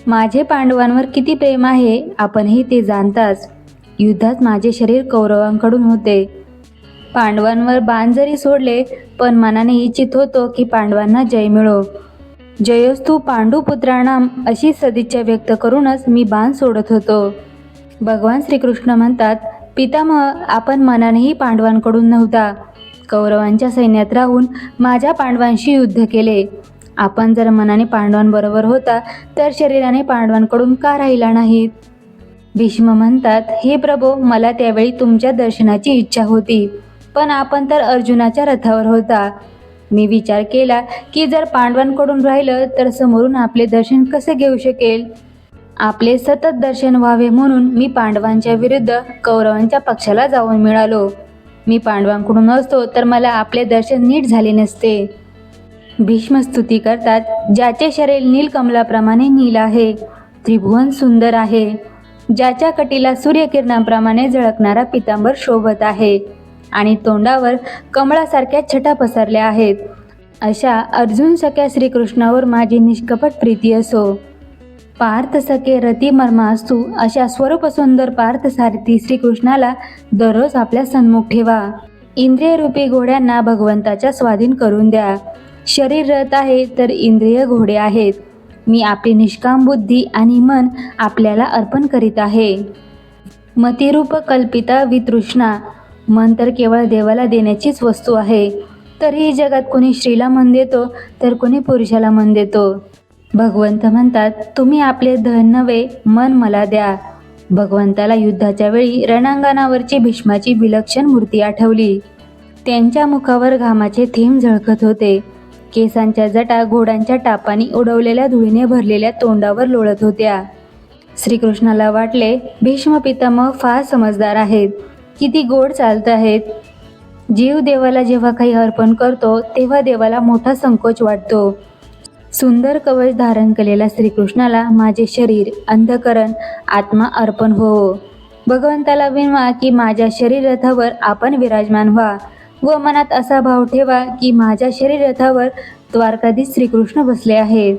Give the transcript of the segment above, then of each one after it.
माझे पांडवांवर किती प्रेम आहे आपणही ते जाणताच. युद्धात माझे शरीर कौरवांकडून होते. पांडवांवर बाण जरी सोडले पण मनाने इच्छित होतो की पांडवांना जय मिळो. जयोस्तु पांडुपुत्राणाम अशी सदिच्छा व्यक्त करूनच मी बाण सोडत होतो. भगवान श्रीकृष्ण म्हणतात, पितामह, आपण मनानेही पांडवांकडून नव्हता. कौरवांच्या सैन्यात राहून माझ्या पांडवांशी युद्ध केले. आपण जर मनाने पांडवांबरोबर होता तर शरीराने पांडवांकडून का राहिला नाहीत? भीष्म म्हणतात, हे प्रभो, मला त्यावेळी तुमच्या दर्शनाची इच्छा होती, पण आपण तर अर्जुनाच्या रथावर होता. मी विचार केला की जर पांडवांकडून राहिलं तर समोरून आपले दर्शन कसे घेऊ शकेल. आपले सतत दर्शन व्हावे म्हणून मी पांडवांच्या विरुद्ध कौरवांच्या पक्षाला जाऊन मिळालो. मी पांडवांकडून असतो तर मला आपले दर्शन नीट झाले नसते. भीष्म स्तुती करतात, ज्याचे शरीर नीलकमलाप्रमाणे नील आहे, त्रिभुवन सुंदर आहे, ज्याच्या कटीला सूर्यकिरणाप्रमाणे झळकणारा पितांबर शोभत आहे आणि तोंडावर कमळासारख्या छटा पसरल्या आहेत, अशा अर्जुन सख्या श्रीकृष्णावर माझी निष्कपट प्रीती असो. पार्थ सखे रती मर्मास्तू अशा स्वरूपसुंदर पार्थसारथी श्रीकृष्णाला दररोज आपल्या सन्मुख ठेवा. इंद्रियरूपी घोड्यांना भगवंताच्या स्वाधीन करून द्या. शरीर रथ आहे तर इंद्रिय घोडे आहेत. मी आपली निष्काम बुद्धी आणि मन आपल्याला अर्पण करीत आहे. मतिरूप कल्पिता वितृष्णा, मन तर केवळ देवाला देण्याचीच वस्तू आहे. तरीही जगात कोणी स्त्रीला मन देतो तर कोणी पुरुषाला मन देतो. भगवंत म्हणतात, तुम्ही आपले धन नव्हे मन मला द्या. भगवंताला युद्धाच्या वेळी रणांगणावरची भीष्माची विलक्षण मूर्ती आठवली. त्यांच्या मुखावर घामाचे थेंब झळकत होते. केसांच्या जटा घोड्यांच्या टापांनी उडवलेल्या धुळीने भरलेल्या तोंडावर लोळत होत्या. श्रीकृष्णाला वाटले, भीष्म पितामह फार समजदार आहेत, किती गोड चालत आहेत. जीव देवाला जेव्हा काही अर्पण करतो तेव्हा देवाला मोठा संकोच वाटतो. सुंदर कवच धारण केलेल्या श्रीकृष्णाला माझे शरीर, अंतःकरण, आत्मा अर्पण हो. भगवंताला विनवा की माझ्या शरीर रथावर आपण विराजमान व्हा व मनात असा भाव ठेवा की माझ्या शरीर रथावर द्वारकाधीश श्रीकृष्ण बसले आहेत.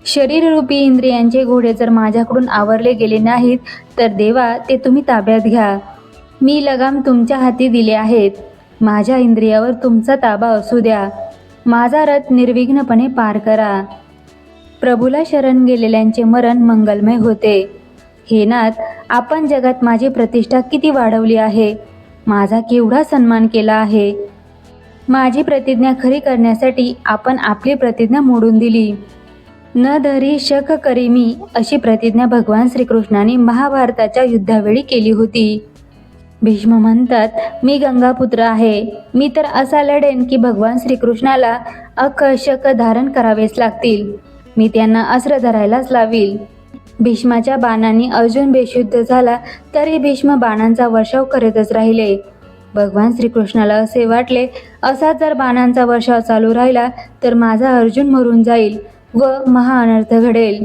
शरीररूपी इंद्रियांचे घोडे जर माझ्याकडून आवरले गेले नाहीत तर देवा, ते तुम्ही ताब्यात घ्या. मी लगाम तुमच्या हाती दिले आहेत. माझ्या इंद्रियावर तुमचा ताबा असू द्या. माझा रथ निर्विघ्नपणे पार करा. प्रभूला शरण गेलेल्यांचे मरण मंगलमय होते. हे नाथ, आपण जगात माझी प्रतिष्ठा किती वाढवली आहे, माझा केवढा सन्मान केला आहे. माझी प्रतिज्ञा खरी करण्यासाठी आपण आपली प्रतिज्ञा मोडून दिली. न धरी शक करी मी, अशी प्रतिज्ञा भगवान श्रीकृष्णाने महाभारताच्या युद्धावेळी केली होती. भीष्म म्हणतात, मी गंगापुत्र आहे. मी तर असा लढेन की भगवान श्रीकृष्णाला अख शक धारण करावेच लागतील. मी त्यांना अस्त्र धरायलाच लावील. भीष्माच्या बाणांनी अर्जुन बेशुद्ध झाला तरी भीष्म बाणांचा वर्षाव करतच राहिले. भगवान श्रीकृष्णाला असे वाटले, असा जर बाणांचा वर्षाव चालू राहिला तर माझा अर्जुन मरून जाईल व महाअनर्थ घडेल.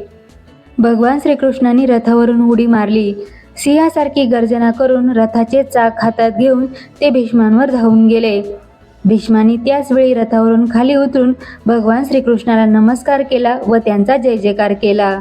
भगवान श्रीकृष्णांनी रथावरून उडी मारली. सिंहासारखी गर्जना करून रथाचे चाक हातात घेऊन ते भीष्मांवर धावून गेले. भीष्मांनी त्याच वेळी रथावरून खाली उतरून भगवान श्रीकृष्णाला नमस्कार केला व त्यांचा जय जयकार केला.